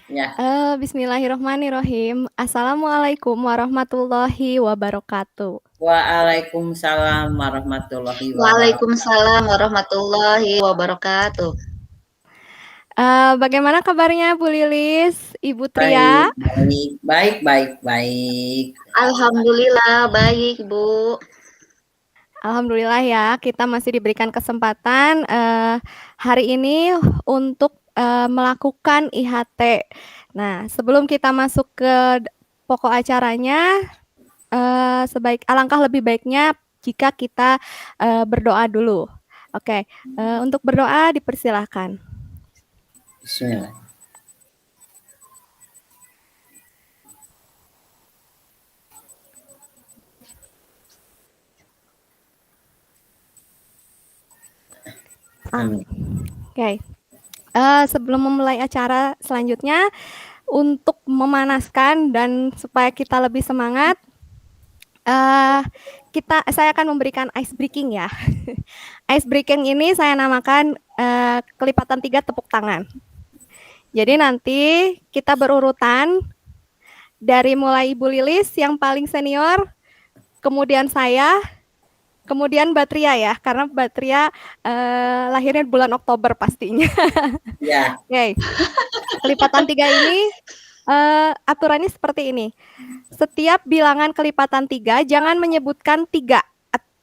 Ya, Bismillahirrohmanirrohim. Assalamualaikum warahmatullahi wabarakatuh. waalaikumsalam warahmatullahi wabarakatuh. Waalaikumsalam warahmatullahi wabarakatuh. Bagaimana kabarnya Bu Lilis, Ibu Tria? Baik, baik, baik, baik, baik. Alhamdulillah baik, Bu. Alhamdulillah ya, kita masih diberikan kesempatan hari ini untuk melakukan IHT. Nah, sebelum kita masuk ke pokok acaranya, alangkah lebih baiknya jika kita berdoa dulu. Oke, untuk berdoa dipersilahkan. Bismillah. Amin. Oke, sebelum memulai acara selanjutnya, untuk memanaskan dan supaya kita lebih semangat, saya akan memberikan ice breaking ya. Ice breaking ini saya namakan kelipatan 3 tepuk tangan. Jadi nanti kita berurutan dari mulai Ibu Lilis yang paling senior, kemudian saya, kemudian Batria ya, karena Batria lahirnya bulan Oktober pastinya. Ya, Oke, kelipatan 3 ini aturannya seperti ini. Setiap bilangan kelipatan 3 jangan menyebutkan 3,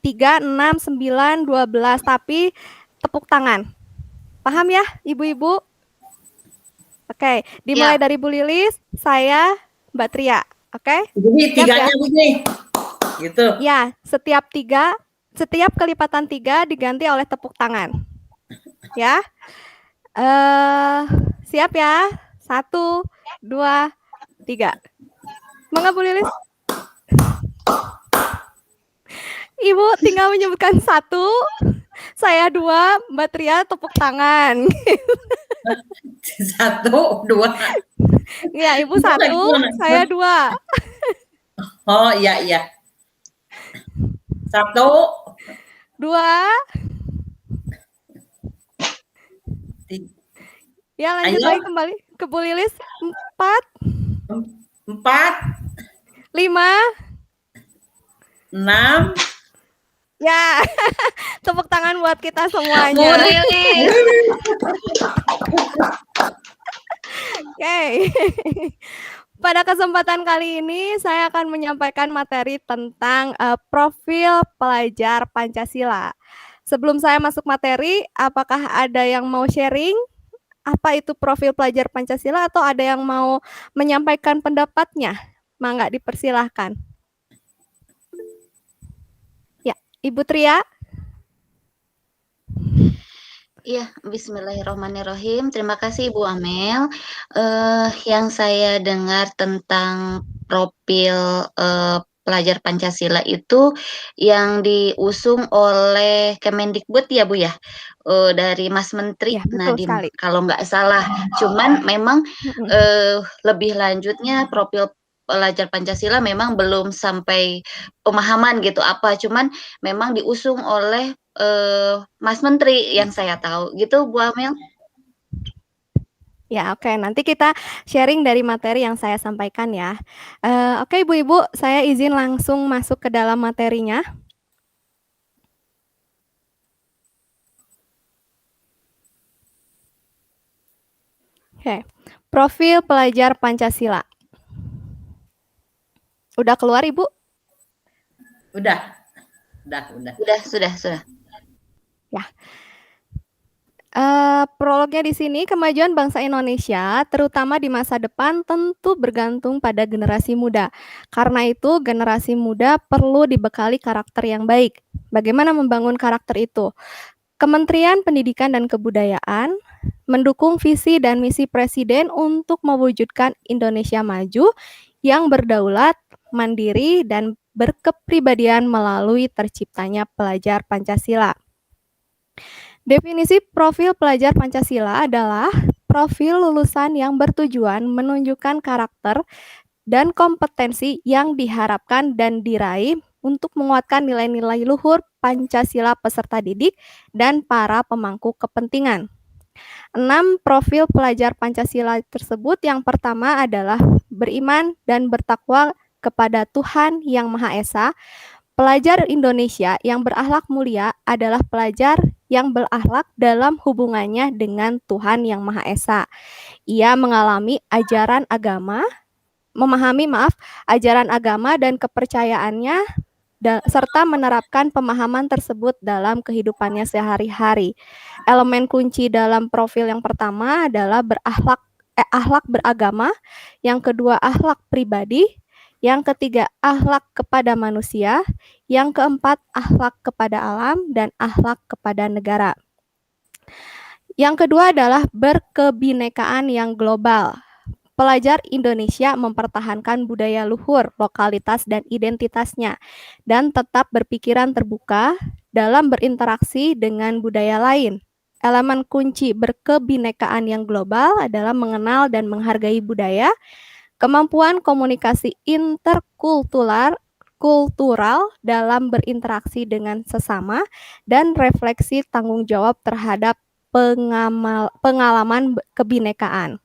3, 6, 9, 12, tapi tepuk tangan. Paham ya, Ibu-ibu? Oke, dimulai Ya, dari Bu Lilis, saya, Mbak Tria. Oke? jadi Siap ya? tiganya begini, gitu. Ya, setiap kelipatan 3 diganti oleh tepuk tangan. Ya. Siap ya? 1, 2, 3. Mangga Bu Lilis. Ibu tinggal menyebutkan 1, saya 2, Mbak Tria tepuk tangan. 1, 2. Ya, Ibu 1, saya 2. Oh, iya, iya. 1, 2. Ya, lanjut ayo. lagi kembali ke Bu Lilis. 4, 4, 5. 6. Ya, tepuk tangan buat kita Bu semuanya. Lilis. Oke. Pada kesempatan kali ini saya akan menyampaikan materi tentang profil pelajar Pancasila. Sebelum saya masuk materi, apakah ada yang mau sharing apa itu profil pelajar Pancasila atau ada yang mau menyampaikan pendapatnya? Mangga dipersilahkan. Ya, Ibu Tria. Iya, bismillahirrahmanirrahim. Terima kasih Ibu Amel. Yang saya dengar tentang profil pelajar Pancasila itu yang diusung oleh Kemendikbud ya Bu ya, dari Mas Menteri Ya, betul Nadiem sekali. kalau nggak salah. Cuman memang lebih lanjutnya profil pelajar Pancasila memang belum sampai pemahaman gitu apa. Cuman memang diusung oleh Mas Menteri yang saya tahu gitu Bu Amel. Ya, oke. Nanti kita sharing dari materi yang saya sampaikan ya. Oke, Ibu-ibu, saya izin langsung masuk ke dalam materinya. Oke, profil pelajar Pancasila. Udah keluar, Ibu? Udah. Udah. Sudah. Ya. Prolognya di sini, kemajuan bangsa Indonesia, terutama di masa depan, tentu bergantung pada generasi muda. Karena itu, generasi muda perlu dibekali karakter yang baik. Bagaimana membangun karakter itu? Kementerian Pendidikan dan Kebudayaan mendukung visi dan misi Presiden untuk mewujudkan Indonesia maju yang berdaulat, mandiri, dan berkepribadian melalui terciptanya pelajar Pancasila. Definisi profil pelajar Pancasila adalah profil lulusan yang bertujuan menunjukkan karakter dan kompetensi yang diharapkan dan diraih untuk menguatkan nilai-nilai luhur Pancasila peserta didik dan para pemangku kepentingan. 6 profil pelajar Pancasila tersebut yang pertama adalah beriman dan bertakwa kepada Tuhan Yang Maha Esa. Pelajar Indonesia yang berakhlak mulia adalah pelajar yang berakhlak dalam hubungannya dengan Tuhan Yang Maha Esa. Ia memahami ajaran agama dan kepercayaannya serta menerapkan pemahaman tersebut dalam kehidupannya sehari-hari. Elemen kunci dalam profil yang pertama adalah akhlak beragama, yang kedua akhlak pribadi, yang ketiga akhlak kepada manusia, yang keempat akhlak kepada alam, dan akhlak kepada negara. Yang kedua adalah berkebinekaan yang global. Pelajar Indonesia mempertahankan budaya luhur, lokalitas, dan identitasnya, dan tetap berpikiran terbuka dalam berinteraksi dengan budaya lain. Elemen kunci berkebinekaan yang global adalah mengenal dan menghargai budaya, kemampuan komunikasi interkultural dalam berinteraksi dengan sesama, dan refleksi tanggung jawab terhadap pengalaman kebinekaan.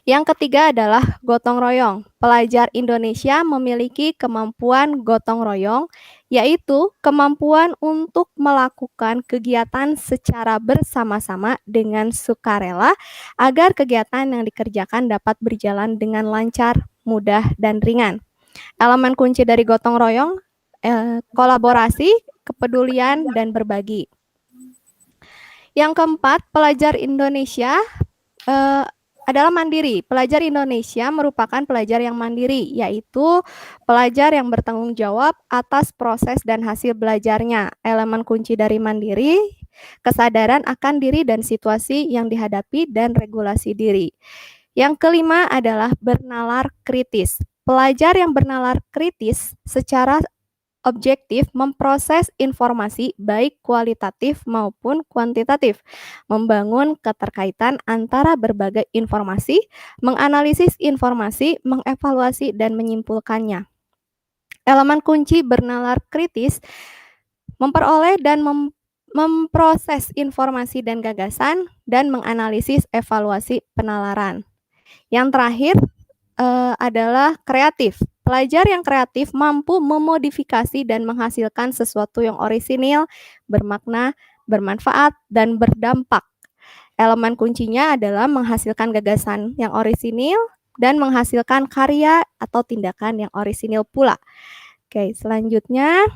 Yang ketiga adalah gotong royong. Pelajar Indonesia memiliki kemampuan gotong royong, yaitu kemampuan untuk melakukan kegiatan secara bersama-sama dengan sukarela agar kegiatan yang dikerjakan dapat berjalan dengan lancar, mudah, dan ringan. Elemen kunci dari gotong royong, kolaborasi, kepedulian, dan berbagi. Yang keempat, pelajar Indonesia adalah mandiri. Pelajar Indonesia merupakan pelajar yang mandiri, yaitu pelajar yang bertanggung jawab atas proses dan hasil belajarnya. Elemen kunci dari mandiri, kesadaran akan diri dan situasi yang dihadapi, dan regulasi diri. Yang kelima adalah bernalar kritis. Pelajar yang bernalar kritis secara objektif memproses informasi baik kualitatif maupun kuantitatif, membangun keterkaitan antara berbagai informasi, menganalisis informasi, mengevaluasi, dan menyimpulkannya. Elemen kunci bernalar kritis memperoleh dan memproses informasi dan gagasan, dan menganalisis evaluasi penalaran. Yang terakhir adalah kreatif. Pelajar yang kreatif mampu memodifikasi dan menghasilkan sesuatu yang orisinil, bermakna, bermanfaat, dan berdampak. Elemen kuncinya adalah menghasilkan gagasan yang orisinil dan menghasilkan karya atau tindakan yang orisinil pula. Oke, selanjutnya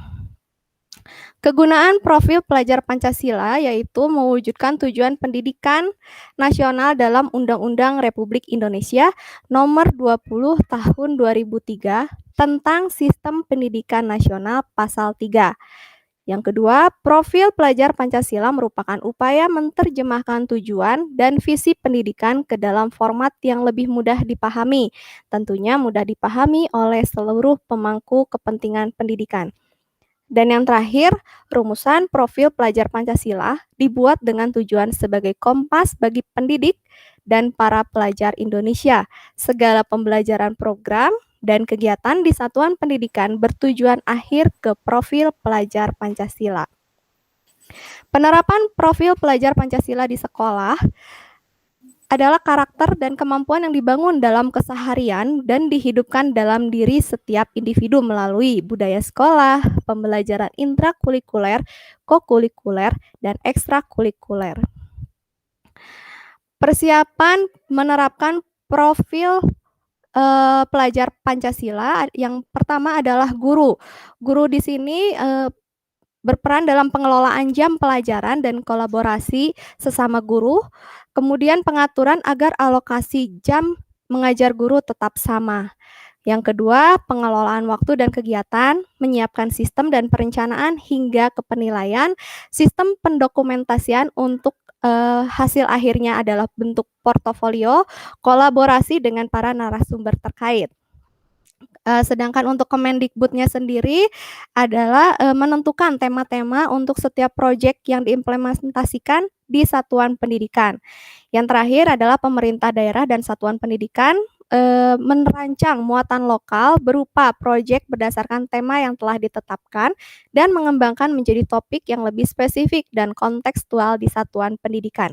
kegunaan profil pelajar Pancasila yaitu mewujudkan tujuan pendidikan nasional dalam Undang-Undang Republik Indonesia Nomor 20 Tahun 2003 tentang Sistem Pendidikan Nasional Pasal 3. Yang kedua, profil pelajar Pancasila merupakan upaya menerjemahkan tujuan dan visi pendidikan ke dalam format yang lebih mudah dipahami, tentunya mudah dipahami oleh seluruh pemangku kepentingan pendidikan. Dan yang terakhir, rumusan profil pelajar Pancasila dibuat dengan tujuan sebagai kompas bagi pendidik dan para pelajar Indonesia. Segala pembelajaran program dan kegiatan di satuan pendidikan bertujuan akhir ke profil pelajar Pancasila. Penerapan profil pelajar Pancasila di sekolah adalah karakter dan kemampuan yang dibangun dalam keseharian dan dihidupkan dalam diri setiap individu melalui budaya sekolah, pembelajaran intrakurikuler, kokurikuler, dan ekstrakurikuler. Persiapan menerapkan profil pelajar Pancasila yang pertama adalah guru. Guru di sini berperan dalam pengelolaan jam pelajaran dan kolaborasi sesama guru, kemudian pengaturan agar alokasi jam mengajar guru tetap sama. Yang kedua, pengelolaan waktu dan kegiatan, menyiapkan sistem dan perencanaan hingga ke penilaian, sistem pendokumentasian untuk hasil akhirnya adalah bentuk portofolio, kolaborasi dengan para narasumber terkait. Sedangkan untuk Kemendikbudnya sendiri adalah menentukan tema-tema untuk setiap proyek yang diimplementasikan di satuan pendidikan. Yang terakhir adalah pemerintah daerah dan satuan pendidikan merancang muatan lokal berupa proyek berdasarkan tema yang telah ditetapkan dan mengembangkan menjadi topik yang lebih spesifik dan kontekstual di satuan pendidikan.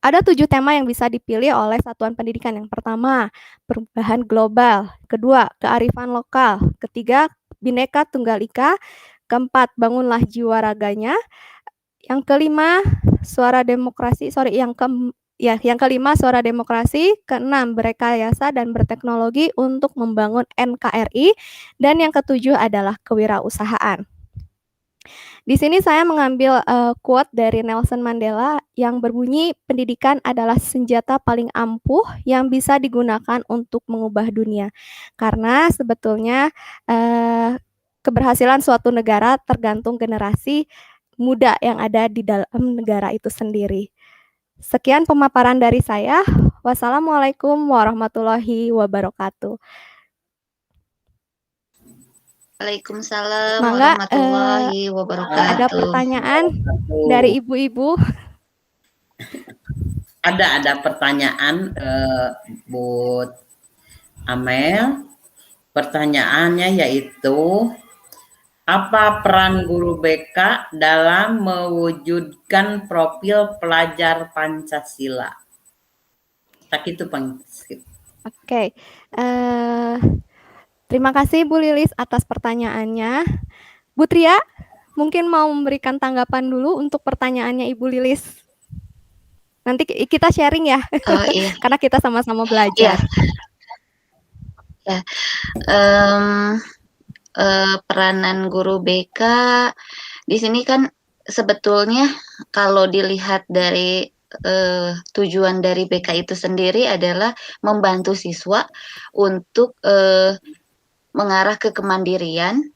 Ada 7 tema yang bisa dipilih oleh satuan pendidikan. Yang pertama, perubahan global. Kedua, kearifan lokal. Ketiga, Bhinneka Tunggal Ika. Keempat, bangunlah jiwa raganya. Yang kelima, suara demokrasi. Yang kelima, suara demokrasi. Keenam, berrekayasa dan berteknologi untuk membangun NKRI. Dan yang ketujuh adalah kewirausahaan. Di sini saya mengambil quote dari Nelson Mandela yang berbunyi, pendidikan adalah senjata paling ampuh yang bisa digunakan untuk mengubah dunia. Karena sebetulnya keberhasilan suatu negara tergantung generasi muda yang ada di dalam negara itu sendiri. Sekian pemaparan dari saya. Wassalamualaikum warahmatullahi wabarakatuh. Waalaikumsalam Mangga, warahmatullahi wabarakatuh. ada pertanyaan dari ibu-ibu? Ada pertanyaan buat Amel. Pertanyaannya yaitu, apa peran guru BK dalam mewujudkan profil pelajar Pancasila? Tak itu Pang. Oke, terima kasih Bu Lilis atas pertanyaannya. Bu Tria, mungkin mau memberikan tanggapan dulu untuk pertanyaannya Ibu Lilis. Nanti kita sharing ya, Oh iya. karena kita sama-sama belajar. Ya. Peranan guru BK di sini kan sebetulnya kalau dilihat dari tujuan dari BK itu sendiri adalah membantu siswa untuk mengarah ke kemandirian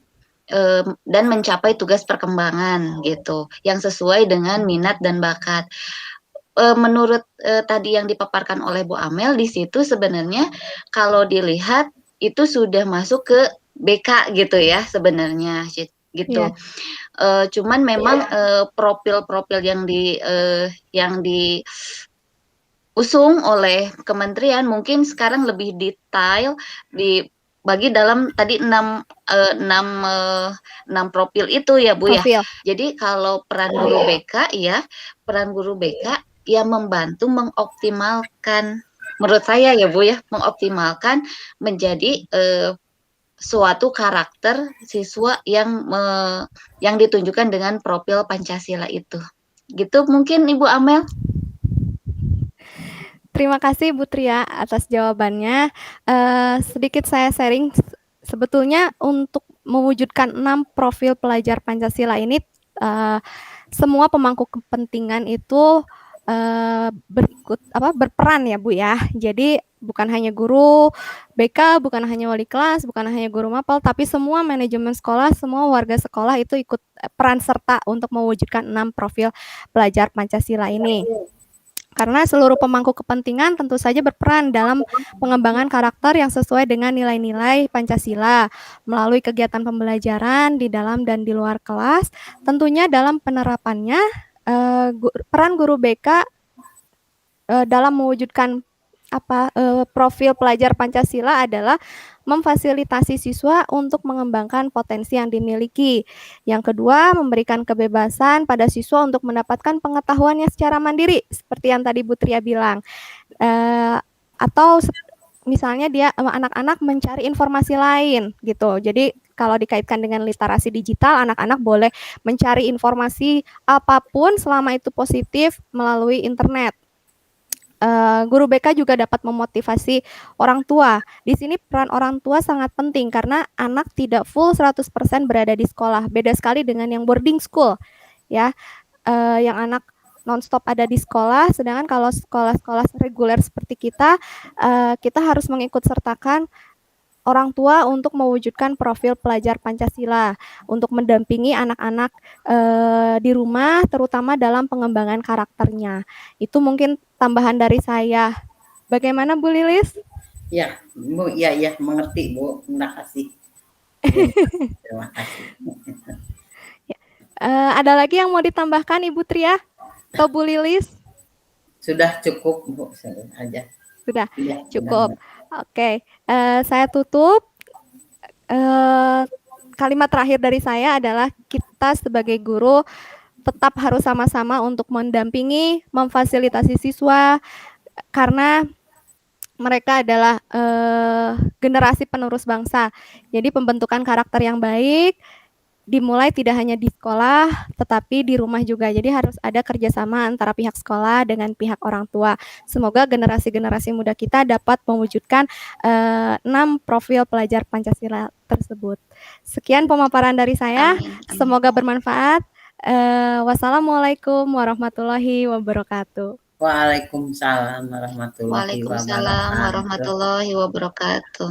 dan mencapai tugas perkembangan gitu, yang sesuai dengan minat dan bakat. Menurut tadi yang dipaparkan oleh Bu Amel, di situ sebenarnya kalau dilihat itu sudah masuk ke BK gitu ya sebenarnya gitu. Yeah. Cuman memang profil-profil yang diusung oleh kementerian mungkin sekarang lebih detail dibagi dalam tadi 6 profil itu ya Bu Profil. ya. Jadi kalau peran guru BK ya, peran guru BK ya membantu mengoptimalkan, menurut saya ya Bu ya, mengoptimalkan menjadi suatu karakter siswa yang ditunjukkan dengan profil Pancasila itu. Gitu mungkin Ibu Amel. Terima kasih Bu Tria atas jawabannya. Sedikit saya sharing, sebetulnya untuk mewujudkan 6 profil pelajar Pancasila ini, semua pemangku kepentingan itu berperan ya Bu ya. Jadi bukan hanya guru BK, bukan hanya wali kelas, bukan hanya guru mapel, tapi semua manajemen sekolah, semua warga sekolah itu ikut peran serta untuk mewujudkan 6 profil pelajar Pancasila ini. Karena seluruh pemangku kepentingan tentu saja berperan dalam pengembangan karakter yang sesuai dengan nilai-nilai Pancasila melalui kegiatan pembelajaran di dalam dan di luar kelas. Tentunya dalam penerapannya, peran guru BK dalam mewujudkan profil pelajar Pancasila adalah memfasilitasi siswa untuk mengembangkan potensi yang dimiliki. Yang kedua, memberikan kebebasan pada siswa untuk mendapatkan pengetahuannya secara mandiri, seperti yang tadi Bu Tria bilang. Atau misalnya dia anak-anak mencari informasi lain gitu. Jadi kalau dikaitkan dengan literasi digital, anak-anak boleh mencari informasi apapun selama itu positif melalui internet. Guru BK juga dapat memotivasi orang tua. Di sini peran orang tua sangat penting karena anak tidak full 100% berada di sekolah. Beda sekali dengan yang boarding school, ya, yang anak nonstop ada di sekolah. Sedangkan kalau sekolah-sekolah reguler seperti kita harus mengikut sertakan orang tua untuk mewujudkan profil pelajar Pancasila, untuk mendampingi anak-anak di rumah, terutama dalam pengembangan karakternya. Itu mungkin tambahan dari saya. Bagaimana Bu Lilis? Ya, Bu, ya, mengerti Bu. Terima kasih. Terima kasih. Ada lagi yang mau ditambahkan Ibu Tria atau Bu Lilis? Sudah cukup Bu, aja. Sudah cukup. Oke, saya tutup. Kalimat terakhir dari saya adalah kita sebagai guru tetap harus sama-sama untuk mendampingi, memfasilitasi siswa, karena mereka adalah generasi penerus bangsa. Jadi pembentukan karakter yang baik dimulai tidak hanya di sekolah, tetapi di rumah juga. Jadi harus ada kerjasama antara pihak sekolah dengan pihak orang tua. Semoga generasi-generasi muda kita dapat mewujudkan 6 profil pelajar Pancasila tersebut. Sekian pemaparan dari saya. Amin, amin. Semoga bermanfaat. Wassalamualaikum warahmatullahi wabarakatuh. Waalaikumsalam warahmatullahi Waalaikumsalam wabarakatuh. warahmatullahi wabarakatuh.